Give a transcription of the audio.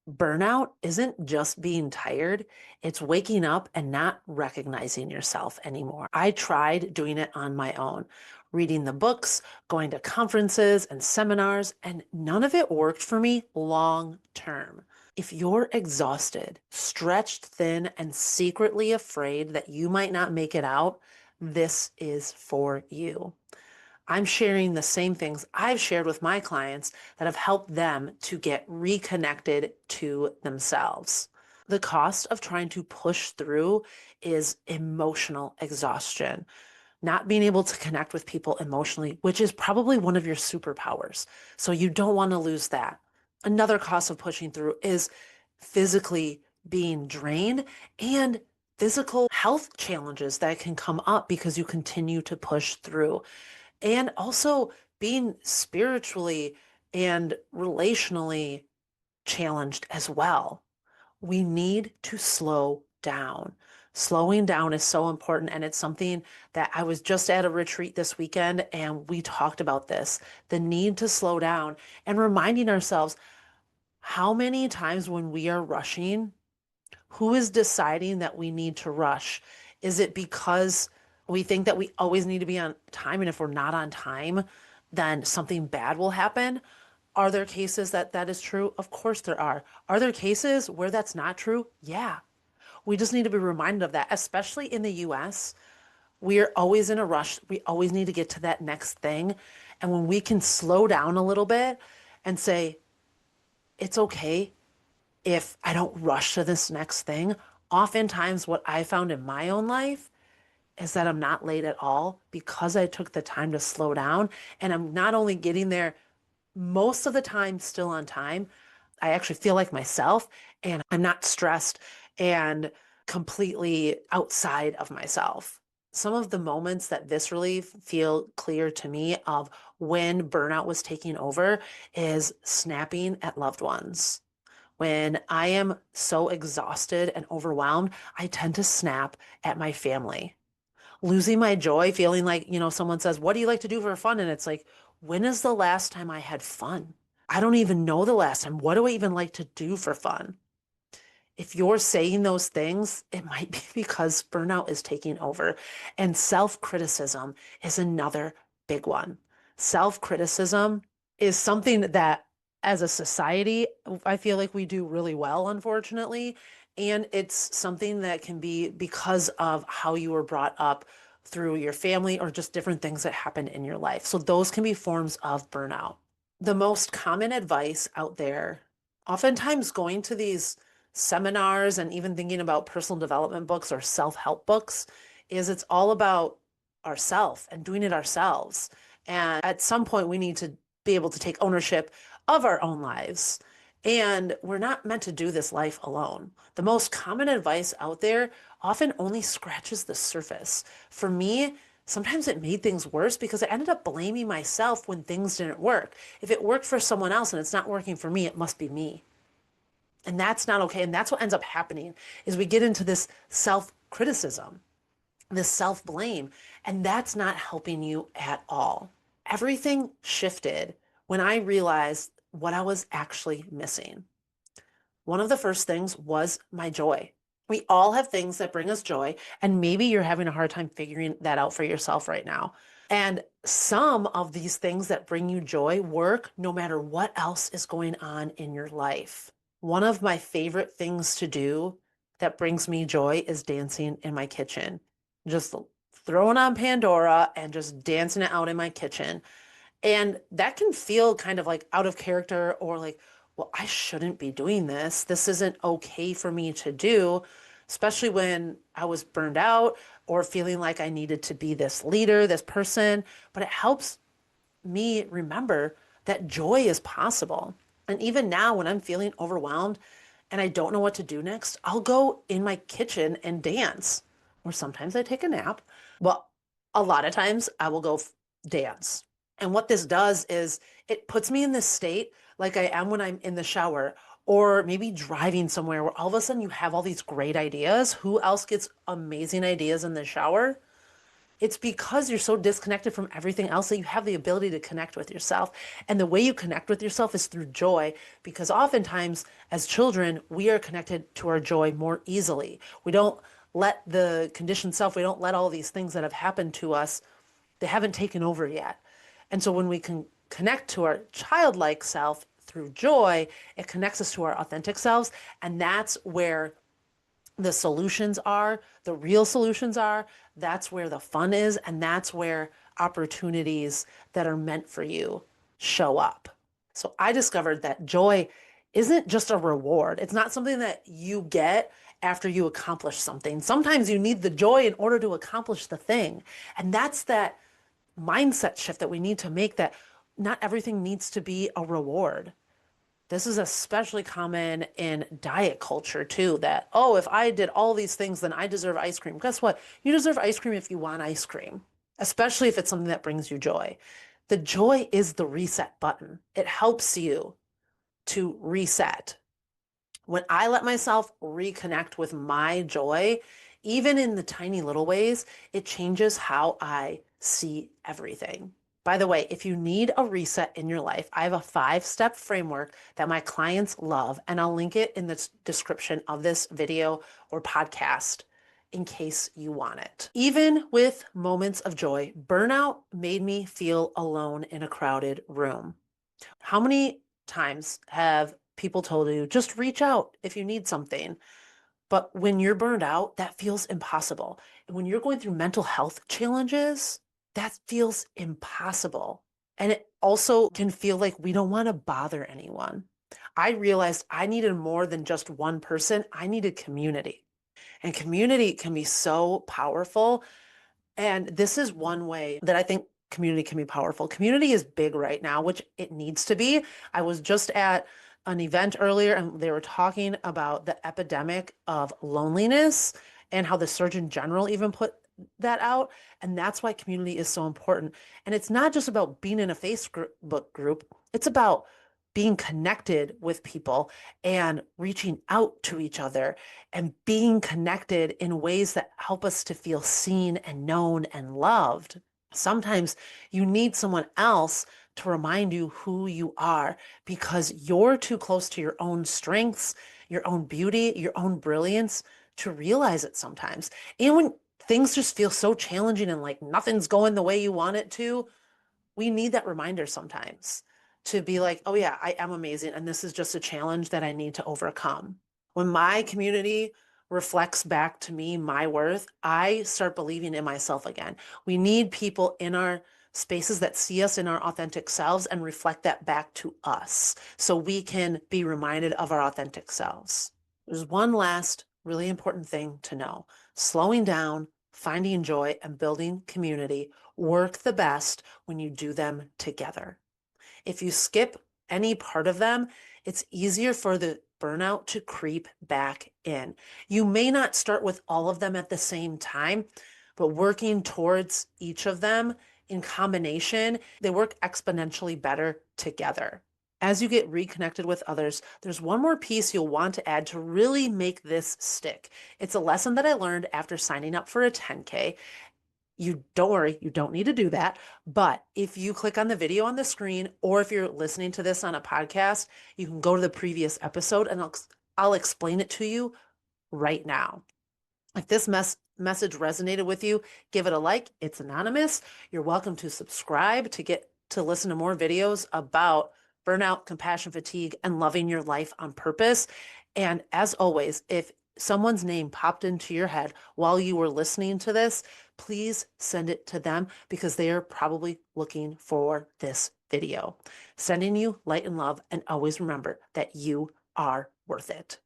Burnout isn't just being tired, it's waking up and not recognizing yourself anymore. I tried doing it on my own, reading the books, going to conferences and seminars, and none of it worked for me long term. If you're exhausted, stretched thin, and secretly afraid that you might not make it out, this is for you. I'm sharing the same things I've shared with my clients that have helped them to get reconnected to themselves. The cost of trying to push through is emotional exhaustion, not being able to connect with people emotionally, which is probably one of your superpowers. So you don't want to lose that. Another cost of pushing through is physically being drained and physical health challenges that can come up because you continue to push through and also being spiritually and relationally challenged as well. We need to slow down. Slowing down is so important. And it's something that I was just at a retreat this weekend and we talked about this, the need to slow down and reminding ourselves how many times when we are rushing, who is deciding that we need to rush? Is it because we think that we always need to be on time, and if we're not on time, then something bad will happen? Are there cases that that is true? Of course there are. Are there cases where that's not true? Yeah. We just need to be reminded of that, especially in the US. We are always in a rush. We always need to get to that next thing. And when we can slow down a little bit and say, it's okay if I don't rush to this next thing, oftentimes what I found in my own life is that I'm not late at all because I took the time to slow down and I'm not only getting there most of the time still on time, I actually feel like myself and I'm not stressed and completely outside of myself. Some of the moments that viscerally feel clear to me of when burnout was taking over is snapping at loved ones. When I am so exhausted and overwhelmed, I tend to snap at my family. Losing my joy, feeling like, someone says, "What do you like to do for fun?" And it's like, when is the last time I had fun? I don't even know the last time. What do I even like to do for fun? If you're saying those things, it might be because burnout is taking over. And self-criticism is another big one. Self-criticism is something that, as a society, I feel like we do really well, unfortunately. And it's something that can be because of how you were brought up through your family or just different things that happen in your life. So those can be forms of burnout. The most common advice out there, oftentimes going to these seminars and even thinking about personal development books or self-help books, is it's all about ourself and doing it ourselves. And at some point, we need to be able to take ownership of our own lives. And we're not meant to do this life alone. The most common advice out there often only scratches the surface. For me, sometimes it made things worse because I ended up blaming myself when things didn't work. If it worked for someone else and it's not working for me, it must be me. And that's not okay. And that's what ends up happening is we get into this self-criticism, this self-blame, and that's not helping you at all. Everything shifted when I realized what I was actually missing. One of the first things was my joy. We all have things that bring us joy, and maybe you're having a hard time figuring that out for yourself right now. And some of these things that bring you joy work no matter what else is going on in your life. One of my favorite things to do that brings me joy is dancing in my kitchen. Just throwing on Pandora and just dancing it out in my kitchen. And that can feel kind of like out of character or like, well, I shouldn't be doing this. This isn't okay for me to do, especially when I was burned out or feeling like I needed to be this leader, this person. But it helps me remember that joy is possible. And even now, when I'm feeling overwhelmed and I don't know what to do next, I'll go in my kitchen and dance. Or sometimes I take a nap. Well, a lot of times I will go dance. And what this does is it puts me in this state like I am when I'm in the shower or maybe driving somewhere where all of a sudden you have all these great ideas. Who else gets amazing ideas in the shower? It's because you're so disconnected from everything else that you have the ability to connect with yourself. And the way you connect with yourself is through joy, because oftentimes as children, we are connected to our joy more easily. We don't let the conditioned self, we don't let all these things that have happened to us, they haven't taken over yet. And so when we can connect to our childlike self through joy, it connects us to our authentic selves. And that's where the solutions are, the real solutions are. That's where the fun is. And that's where opportunities that are meant for you show up. So I discovered that joy isn't just a reward. It's not something that you get after you accomplish something. Sometimes you need the joy in order to accomplish the thing. And that's that mindset shift that we need to make, that not everything needs to be a reward. This is especially common in diet culture too, that, oh, if I did all these things, then I deserve ice cream. Guess what? You deserve ice cream if you want ice cream, especially if it's something that brings you joy. The joy is the reset button. It helps you to reset. When I let myself reconnect with my joy, even in the tiny little ways, it changes how I see everything. By the way, if you need a reset in your life, I have a 5-step framework that my clients love, and I'll link it in the description of this video or podcast in case you want it. Even with moments of joy, burnout made me feel alone in a crowded room. How many times have people told you, just reach out if you need something? But when you're burned out, that feels impossible. And when you're going through mental health challenges, that feels impossible. And it also can feel like we don't want to bother anyone. I realized I needed more than just one person. I needed community. And community can be so powerful. And this is one way that I think community can be powerful. Community is big right now, which it needs to be. I was just at an event earlier and they were talking about the epidemic of loneliness and how the Surgeon General even put that out. And that's why community is so important. And it's not just about being in a Facebook group, it's about being connected with people and reaching out to each other and being connected in ways that help us to feel seen and known and loved. Sometimes you need someone else to remind you who you are because you're too close to your own strengths, your own beauty, your own brilliance to realize it sometimes. And when things just feel so challenging and like nothing's going the way you want it to, we need that reminder sometimes to be like, oh yeah, I am amazing. And this is just a challenge that I need to overcome. When my community reflects back to me my worth, I start believing in myself again. We need people in our spaces that see us in our authentic selves and reflect that back to us so we can be reminded of our authentic selves. There's one last really important thing to know. Slowing down, finding joy, and building community work the best when you do them together. If you skip any part of them, it's easier for the burnout to creep back in. You may not start with all of them at the same time, but working towards each of them in combination, they work exponentially better together. As you get reconnected with others, there's one more piece you'll want to add to really make this stick. It's a lesson that I learned after signing up for a 10K. You don't worry, you don't need to do that. But if you click on the video on the screen, or if you're listening to this on a podcast, you can go to the previous episode and I'll explain it to you right now. If this message resonated with you, give it a like. It's anonymous. You're welcome to subscribe to get to listen to more videos about burnout, compassion fatigue, and loving your life on purpose. And as always, if someone's name popped into your head while you were listening to this, please send it to them because they are probably looking for this video. Sending you light and love, and always remember that you are worth it.